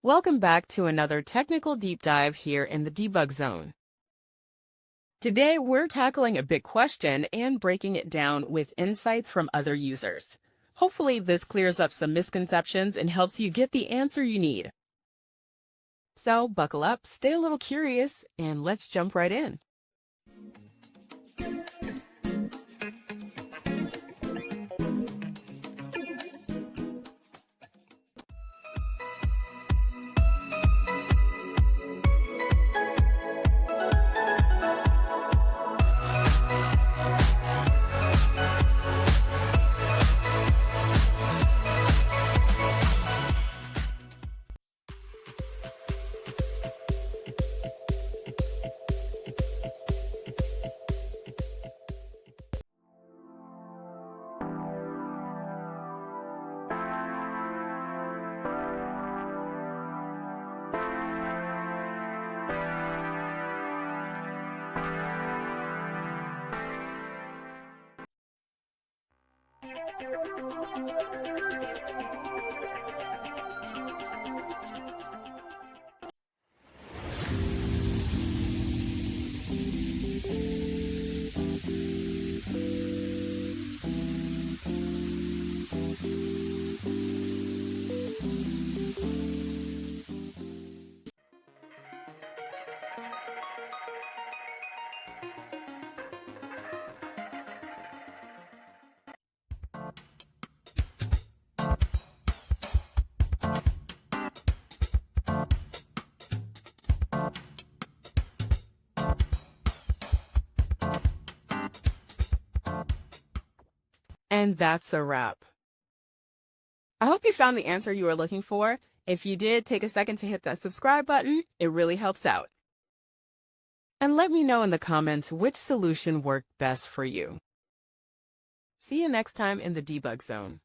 Welcome back to another technical deep dive here in the debug zone. Today, we're tackling a big question and breaking it down with insights from other users. Hopefully, this clears up some misconceptions and helps you get the answer you need. So, buckle up, stay a little curious, and let's jump right in. And that's a wrap. I hope you found the answer you were looking for. If you did, take a second to hit that subscribe button. It really helps out. And let me know in the comments which solution worked best for you. See you next time in the debug zone.